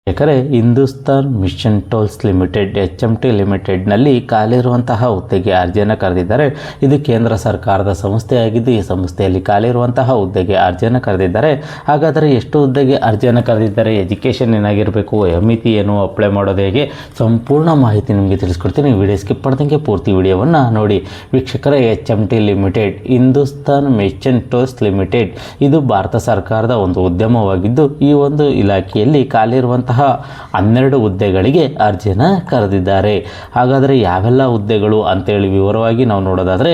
ಯಾಕಂದರೆ Hindustan machine tools limited HMT ಲಿಮಿಟೆಡ್ನಲ್ಲಿ ಖಾಲಿರುವಂತಹ ಹುದ್ದೆಗೆ ಅರ್ಜಿಯನ್ನು ಕರೆದಿದ್ದಾರೆ. ಇದು ಕೇಂದ್ರ ಸರ್ಕಾರದ ಸಂಸ್ಥೆಯಾಗಿದ್ದು ಈ ಸಂಸ್ಥೆಯಲ್ಲಿ ಖಾಲಿರುವಂತಹ ಹುದ್ದೆಗೆ ಅರ್ಜಿಯನ್ನು ಕರೆದಿದ್ದಾರೆ. ಹಾಗಾದರೆ ಎಷ್ಟು ಹುದ್ದೆಗೆ ಅರ್ಜಿಯನ್ನು ಕರೆದಿದ್ದಾರೆ, ಎಜುಕೇಷನ್ ಏನಾಗಿರಬೇಕು, ಮಿತಿ ಏನು, ಅಪ್ಲೈ ಮಾಡೋದು ಹೇಗೆ, ಸಂಪೂರ್ಣ ಮಾಹಿತಿ ನಿಮಗೆ ತಿಳಿಸ್ಕೊಡ್ತೀನಿ. ವಿಡಿಯೋ ಸ್ಕಿಪ್ ಮಾಡ್ದಂಗೆ ಪೂರ್ತಿ ವಿಡಿಯೋವನ್ನು ನೋಡಿ. ವೀಕ್ಷಕರೇ, HMT limited Hindustan machine tools limited ಇದು ಭಾರತ ಸರ್ಕಾರದ ಒಂದು ಉದ್ಯಮವಾಗಿದ್ದು ಈ ಒಂದು ಇಲಾಖೆಯಲ್ಲಿ ಖಾಲಿರುವಂತಹ 12 ಹುದ್ದೆಗಳಿಗೆ ಅರ್ಜಿಯನ್ನು ಕರೆದಿದ್ದಾರೆ. ಹಾಗಾದರೆ ಯಾವೆಲ್ಲ ಹುದ್ದೆಗಳು ಅಂತೇಳಿ ವಿವರವಾಗಿ ನಾವು ನೋಡೋದಾದರೆ,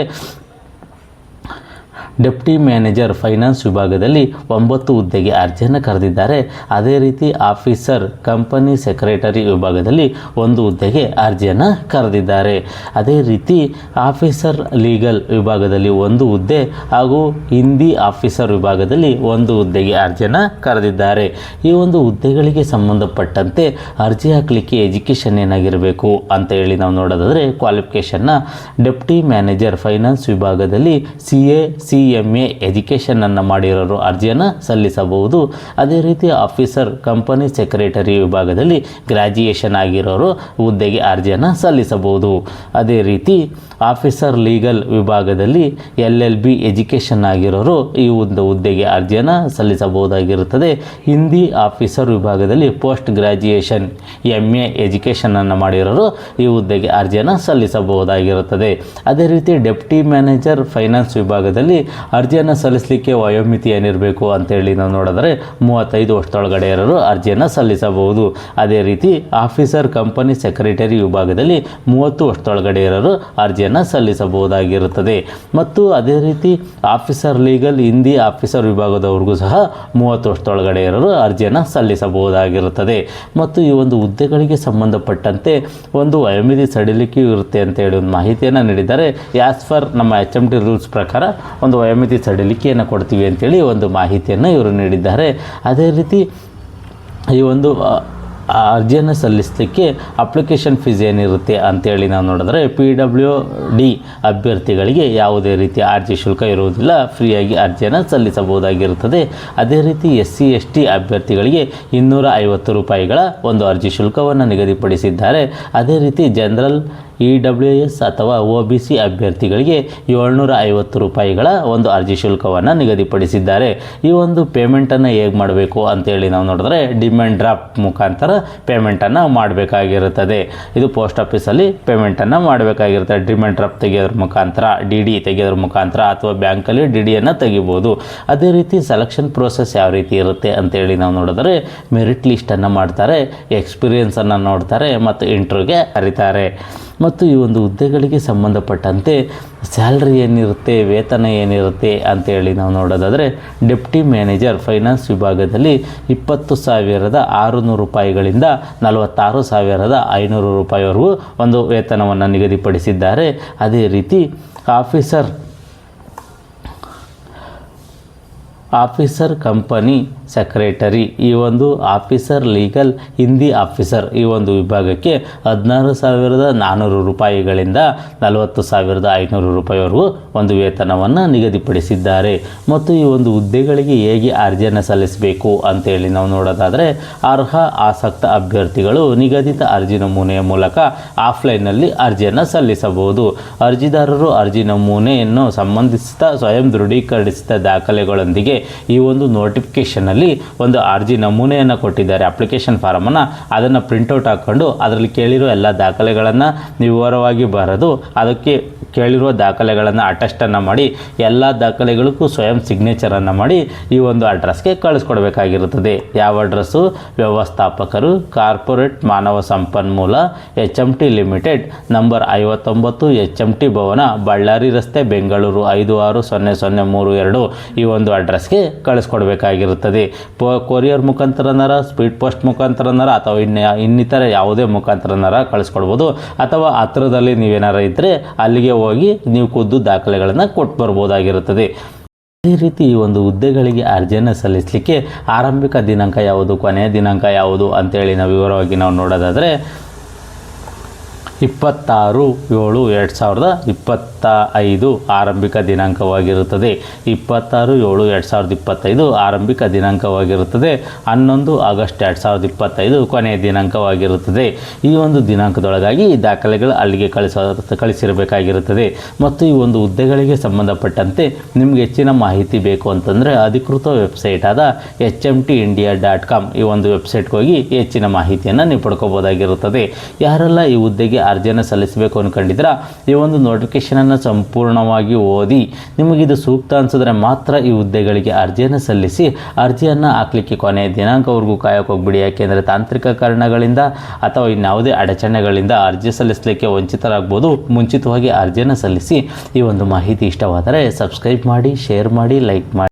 ಡೆಪ್ಟಿ ಮ್ಯಾನೇಜರ್ ಫೈನಾನ್ಸ್ ವಿಭಾಗದಲ್ಲಿ 9 ಹುದ್ದೆಗೆ ಅರ್ಜಿಯನ್ನು ಕರೆದಿದ್ದಾರೆ. ಅದೇ ರೀತಿ ಆಫೀಸರ್ ಕಂಪನಿ ಸೆಕ್ರೆಟರಿ ವಿಭಾಗದಲ್ಲಿ 1 ಹುದ್ದೆಗೆ ಅರ್ಜಿಯನ್ನು ಕರೆದಿದ್ದಾರೆ. ಅದೇ ರೀತಿ ಆಫೀಸರ್ ಲೀಗಲ್ ವಿಭಾಗದಲ್ಲಿ 1 ಹುದ್ದೆ ಹಾಗೂ ಹಿಂದಿ ಆಫೀಸರ್ ವಿಭಾಗದಲ್ಲಿ 1 ಹುದ್ದೆಗೆ ಅರ್ಜಿಯನ್ನು ಕರೆದಿದ್ದಾರೆ. ಈ ಒಂದು ಹುದ್ದೆಗಳಿಗೆ ಸಂಬಂಧಪಟ್ಟಂತೆ ಅರ್ಜಿ ಹಾಕಲಿಕ್ಕೆ ಎಜುಕೇಷನ್ ಏನಾಗಿರಬೇಕು ಅಂತ ಹೇಳಿ ನಾವು ನೋಡೋದಾದರೆ, ಕ್ವಾಲಿಫಿಕೇಷನ್ನ ಡೆಪ್ಟಿ ಮ್ಯಾನೇಜರ್ ಫೈನಾನ್ಸ್ ವಿಭಾಗದಲ್ಲಿ CA CMA ಎಜುಕೇಷನನ್ನು ಮಾಡಿರೋರು ಅರ್ಜಿಯನ್ನು ಸಲ್ಲಿಸಬಹುದು. ಅದೇ ರೀತಿ ಆಫೀಸರ್ ಕಂಪನಿ ಸೆಕ್ರೆಟರಿ ವಿಭಾಗದಲ್ಲಿ ಗ್ರ್ಯಾಜುಯೇಷನ್ ಆಗಿರೋರು ಹುದ್ದೆಗೆ ಅರ್ಜಿಯನ್ನು ಸಲ್ಲಿಸಬಹುದು. ಅದೇ ರೀತಿ ಆಫೀಸರ್ ಲೀಗಲ್ ವಿಭಾಗದಲ್ಲಿ LLB ಎಜುಕೇಷನ್ ಆಗಿರೋರು ಈ ಒಂದು ಹುದ್ದೆಗೆ ಅರ್ಜಿಯನ್ನು ಸಲ್ಲಿಸಬಹುದಾಗಿರುತ್ತದೆ. ಹಿಂದಿ ಆಫೀಸರ್ ವಿಭಾಗದಲ್ಲಿ ಪೋಸ್ಟ್ ಗ್ರ್ಯಾಜುಯೇಷನ್ MA ಎಜುಕೇಷನನ್ನು ಮಾಡಿರೋರು ಈ ಹುದ್ದೆಗೆ ಅರ್ಜಿಯನ್ನು ಸಲ್ಲಿಸಬಹುದಾಗಿರುತ್ತದೆ. ಅದೇ ರೀತಿ ಡೆಪ್ಟಿ ಮ್ಯಾನೇಜರ್ ಫೈನಾನ್ಸ್ ವಿಭಾಗದಲ್ಲಿ ಅರ್ಜಿಯನ್ನು ಸಲ್ಲಿಸಲಿಕ್ಕೆ ವಯೋಮಿತಿ ಏನಿರಬೇಕು ಅಂತೇಳಿ ನಾವು ನೋಡಿದರೆ 35 ವರ್ಷದೊಳಗಡೆ ಇರೋರು ಅರ್ಜಿಯನ್ನು ಸಲ್ಲಿಸಬಹುದು. ಅದೇ ರೀತಿ ಆಫೀಸರ್ ಕಂಪನಿ ಸೆಕ್ರೆಟರಿ ವಿಭಾಗದಲ್ಲಿ 30 ವರ್ಷದೊಳಗಡೆ ಇರೋರು ಅರ್ಜಿಯನ್ನು ಸಲ್ಲಿಸಬಹುದಾಗಿರುತ್ತದೆ. ಮತ್ತು ಅದೇ ರೀತಿ ಆಫೀಸರ್ ಲೀಗಲ್ ಹಿಂದಿ ಆಫೀಸರ್ ವಿಭಾಗದವ್ರಿಗೂ ಸಹ 30 ವರ್ಷದೊಳಗಡೆ ಇರೋರು ಅರ್ಜಿಯನ್ನು ಸಲ್ಲಿಸಬಹುದಾಗಿರುತ್ತದೆ. ಮತ್ತು ಈ ಒಂದು ಹುದ್ದೆಗಳಿಗೆ ಸಂಬಂಧಪಟ್ಟಂತೆ ಒಂದು ವಯೋಮಿತಿ ಸಡಿಲಿಕೆ ಇರುತ್ತೆ ಅಂತೇಳಿ ಒಂದು ಮಾಹಿತಿಯನ್ನು ನೀಡಿದ್ದಾರೆ. ಆ್ಯಸ್ ಫರ್ ನಮ್ಮ HMT ರೂಲ್ಸ್ ಪ್ರಕಾರ ಒಂದು ವಯೋಮಿತಿ ಸಡಿಲಿಕೆಯನ್ನು ಕೊಡ್ತೀವಿ ಅಂತೇಳಿ ಒಂದು ಮಾಹಿತಿಯನ್ನು ಇವರು ನೀಡಿದ್ದಾರೆ. ಅದೇ ರೀತಿ ಈ ಒಂದು ಅರ್ಜಿಯನ್ನು ಸಲ್ಲಿಸಲಿಕ್ಕೆ ಅಪ್ಲಿಕೇಶನ್ ಫೀಸ್ ಏನಿರುತ್ತೆ ಅಂತೇಳಿ ನಾವು ನೋಡಿದ್ರೆ, PWD ಅಭ್ಯರ್ಥಿಗಳಿಗೆ ಯಾವುದೇ ರೀತಿಯ ಅರ್ಜಿ ಶುಲ್ಕ ಇರುವುದಿಲ್ಲ, ಫ್ರೀಯಾಗಿ ಅರ್ಜಿಯನ್ನು ಸಲ್ಲಿಸಬಹುದಾಗಿರುತ್ತದೆ. ಅದೇ ರೀತಿ SC ST ಅಭ್ಯರ್ಥಿಗಳಿಗೆ 250 ರೂಪಾಯಿಗಳ ಒಂದು ಅರ್ಜಿ ಶುಲ್ಕವನ್ನು ನಿಗದಿಪಡಿಸಿದ್ದಾರೆ. ಅದೇ ರೀತಿ ಜನರಲ್ EWS ಅಥವಾ OBC ಅಭ್ಯರ್ಥಿಗಳಿಗೆ 750 ರೂಪಾಯಿಗಳ ಒಂದು ಅರ್ಜಿ ಶುಲ್ಕವನ್ನು ನಿಗದಿಪಡಿಸಿದ್ದಾರೆ. ಈ ಒಂದು ಪೇಮೆಂಟನ್ನು ಹೇಗೆ ಮಾಡಬೇಕು ಅಂತೇಳಿ ನಾವು ನೋಡಿದ್ರೆ, ಡಿಮ್ಯಾಂಡ್ ಡ್ರಾಫ್ಟ್ ಮುಖಾಂತರ ಪೇಮೆಂಟನ್ನು ಮಾಡಬೇಕಾಗಿರುತ್ತದೆ. ಇದು ಪೋಸ್ಟ್ ಆಫೀಸಲ್ಲಿ ಪೇಮೆಂಟನ್ನು ಮಾಡಬೇಕಾಗಿರುತ್ತೆ. ಡಿಮ್ಯಾಂಡ್ ಡ್ರಾಫ್ಟ್ ತೆಗೆಯೋದ್ರ ಮುಖಾಂತರ, DD ತೆಗೆಯೋದ್ರ ಮುಖಾಂತರ ಅಥವಾ ಬ್ಯಾಂಕಲ್ಲಿ DDಯನ್ನು ತೆಗಿಬೋದು. ಅದೇ ರೀತಿ ಸೆಲೆಕ್ಷನ್ ಪ್ರೋಸೆಸ್ ಯಾವ ರೀತಿ ಇರುತ್ತೆ ಅಂತೇಳಿ ನಾವು ನೋಡಿದ್ರೆ, ಮೆರಿಟ್ ಲಿಸ್ಟನ್ನು ಮಾಡ್ತಾರೆ, ಎಕ್ಸ್ಪೀರಿಯೆನ್ಸನ್ನು ನೋಡ್ತಾರೆ ಮತ್ತು ಇಂಟರ್ವ್ಯೂಗೆ ಕರೀತಾರೆ. ಮತ್ತು ಈ ಒಂದು ಹುದ್ದೆಗಳಿಗೆ ಸಂಬಂಧಪಟ್ಟಂತೆ ಸ್ಯಾಲ್ರಿ ಏನಿರುತ್ತೆ, ವೇತನ ಏನಿರುತ್ತೆ ಅಂತೇಳಿ ನಾವು ನೋಡೋದಾದರೆ, ಡೆಪ್ಟಿ ಮ್ಯಾನೇಜರ್ ಫೈನಾನ್ಸ್ ವಿಭಾಗದಲ್ಲಿ 20,600 ರೂಪಾಯಿಗಳಿಂದ 46,500 ರೂಪಾಯಿವರೆಗೂ ಒಂದು ವೇತನವನ್ನು ನಿಗದಿಪಡಿಸಿದ್ದಾರೆ. ಅದೇ ರೀತಿ ಆಫೀಸರ್ ಕಂಪನಿ ಸೆಕ್ರೆಟರಿ ಈ ಒಂದು ಆಫೀಸರ್ ಲೀಗಲ್ ಹಿಂದಿ ಆಫೀಸರ್ ಈ ಒಂದು ವಿಭಾಗಕ್ಕೆ 16,400 ರೂಪಾಯಿಗಳಿಂದ 40,500 ರೂಪಾಯಿವರೆಗೂ ಒಂದು ವೇತನವನ್ನು ನಿಗದಿಪಡಿಸಿದ್ದಾರೆ. ಮತ್ತು ಈ ಒಂದು ಹುದ್ದೆಗಳಿಗೆ ಹೇಗೆ ಅರ್ಜಿಯನ್ನು ಸಲ್ಲಿಸಬೇಕು ಅಂತೇಳಿ ನಾವು ನೋಡೋದಾದರೆ, ಅರ್ಹ ಆಸಕ್ತ ಅಭ್ಯರ್ಥಿಗಳು ನಿಗದಿತ ಅರ್ಜಿ ನಮೂನೆಯ ಮೂಲಕ ಆಫ್ಲೈನ್ನಲ್ಲಿ ಅರ್ಜಿಯನ್ನು ಸಲ್ಲಿಸಬಹುದು. ಅರ್ಜಿದಾರರು ಅರ್ಜಿ ನಮೂನೆಯನ್ನು ಸಂಬಂಧಿಸಿದ ಸ್ವಯಂ ದೃಢೀಕರಿಸಿದ ದಾಖಲೆಗಳೊಂದಿಗೆ ಈ ಒಂದು ನೋಟಿಫಿಕೇಷನಲ್ಲಿ ಒಂದು ಅರ್ಜಿ ನಮೂನೆಯನ್ನು ಕೊಟ್ಟಿದ್ದಾರೆ, ಅಪ್ಲಿಕೇಶನ್ ಫಾರಮನ್ನು. ಅದನ್ನು ಪ್ರಿಂಟೌಟ್ ಹಾಕ್ಕೊಂಡು ಅದರಲ್ಲಿ ಕೇಳಿರೋ ಎಲ್ಲ ದಾಖಲೆಗಳನ್ನು ವಿವರವಾಗಿ ಬರೆದು ಅದಕ್ಕೆ ಕೇಳಿರುವ ದಾಖಲೆಗಳನ್ನು ಅಟೆಸ್ಟನ್ನು ಮಾಡಿ ಎಲ್ಲ ದಾಖಲೆಗಳಿಗೂ ಸ್ವಯಂ ಸಿಗ್ನೇಚರನ್ನು ಮಾಡಿ ಈ ಒಂದು ಅಡ್ರೆಸ್ಗೆ ಕಳಿಸ್ಕೊಡ್ಬೇಕಾಗಿರುತ್ತದೆ. ಯಾವ ಅಡ್ರೆಸ್ಸು? ವ್ಯವಸ್ಥಾಪಕರು, ಕಾರ್ಪೊರೇಟ್ ಮಾನವ ಸಂಪನ್ಮೂಲ, HMT ಲಿಮಿಟೆಡ್, ನಂಬರ್ 59 HMT ಭವನ, ಬಳ್ಳಾರಿ ರಸ್ತೆ, ಬೆಂಗಳೂರು 560032 ಈ ಒಂದು ಅಡ್ರೆಸ್ಗೆ ಕಳಿಸ್ಕೊಡ್ಬೇಕಾಗಿರುತ್ತದೆ. ಕೊರಿಯರ್ ಮುಖಾಂತರನಾರ, ಸ್ಪೀಡ್ ಪೋಸ್ಟ್ ಮುಖಾಂತರನಾರ ಅಥವಾ ಇನ್ನಿತರ ಯಾವುದೇ ಮುಖಾಂತರನಾರ ಕಳಿಸ್ಕೊಡ್ಬೋದು. ಅಥವಾ ಹತ್ತಿರದಲ್ಲಿ ನೀವೇನಾರ ಇದ್ದರೆ ಅಲ್ಲಿಗೆ ಹೋಗಿ ನೀವು ಖುದ್ದು ದಾಖಲೆಗಳನ್ನು ಕೊಟ್ಟು ಬರ್ಬೋದಾಗಿರುತ್ತದೆ. ಅದೇ ರೀತಿ ಈ ಒಂದು ಹುದ್ದೆಗಳಿಗೆ ಅರ್ಜಿಯನ್ನು ಸಲ್ಲಿಸಲಿಕ್ಕೆ ಆರಂಭಿಕ ದಿನಾಂಕ ಯಾವುದು, ಕೊನೆಯ ದಿನಾಂಕ ಯಾವುದು ಅಂತೇಳಿ ನಾವು ವಿವರವಾಗಿ ನಾವು ನೋಡೋದಾದರೆ, 26/7/2025 ಆರಂಭಿಕ ದಿನಾಂಕವಾಗಿರುತ್ತದೆ. 26/7/2025 ಆರಂಭಿಕ ದಿನಾಂಕವಾಗಿರುತ್ತದೆ. 11 ಆಗಸ್ಟ್ 2025 ಕೊನೆಯ ದಿನಾಂಕವಾಗಿರುತ್ತದೆ. ಈ ಒಂದು ದಿನಾಂಕದೊಳಗಾಗಿ ಈ ದಾಖಲೆಗಳು ಅಲ್ಲಿಗೆ ಕಳಿಸಿರಬೇಕಾಗಿರುತ್ತದೆ. ಮತ್ತು ಈ ಒಂದು ಹುದ್ದೆಗಳಿಗೆ ಸಂಬಂಧಪಟ್ಟಂತೆ ನಿಮಗೆ ಹೆಚ್ಚಿನ ಮಾಹಿತಿ ಬೇಕು ಅಂತಂದರೆ ಅಧಿಕೃತ ವೆಬ್ಸೈಟ್ ಆದ hmtindia.com ಈ ಒಂದು ವೆಬ್ಸೈಟ್ಗೆ ಹೋಗಿ ಹೆಚ್ಚಿನ ಮಾಹಿತಿಯನ್ನು ನೀವು ಪಡ್ಕೋಬೋದಾಗಿರುತ್ತದೆ. ಯಾರೆಲ್ಲ ಈ ಹುದ್ದೆಗೆ ಅರ್ಜಿಯನ್ನು ಸಲ್ಲಿಸಬೇಕು ಅಂದ್ಕೊಂಡಿದ್ರೆ ಈ ಒಂದು ನೋಟಿಫಿಕೇಶನನ್ನು ಸಂಪೂರ್ಣವಾಗಿ ಓದಿ ನಿಮಗಿದು ಸೂಕ್ತ ಅನಿಸಿದ್ರೆ ಮಾತ್ರ ಈ ಹುದ್ದೆಗಳಿಗೆ ಅರ್ಜಿಯನ್ನು ಸಲ್ಲಿಸಿ. ಅರ್ಜಿಯನ್ನು ಹಾಕಲಿಕ್ಕೆ ಕೊನೆಯ ದಿನಾಂಕವರೆಗೂ ಕಾಯೋಕೆ ಹೋಗ್ಬಿಡಿ. ಯಾಕೆಂದರೆ ತಾಂತ್ರಿಕ ಕಾರಣಗಳಿಂದ ಅಥವಾ ಇನ್ಯಾವುದೇ ಅಡಚಣೆಗಳಿಂದ ಅರ್ಜಿ ಸಲ್ಲಿಸಲಿಕ್ಕೆ ವಂಚಿತರಾಗ್ಬೋದು. ಮುಂಚಿತವಾಗಿ ಅರ್ಜಿಯನ್ನು ಸಲ್ಲಿಸಿ. ಈ ಒಂದು ಮಾಹಿತಿ ಇಷ್ಟವಾದರೆ ಸಬ್ಸ್ಕ್ರೈಬ್ ಮಾಡಿ, ಶೇರ್ ಮಾಡಿ, ಲೈಕ್ ಮಾಡಿ.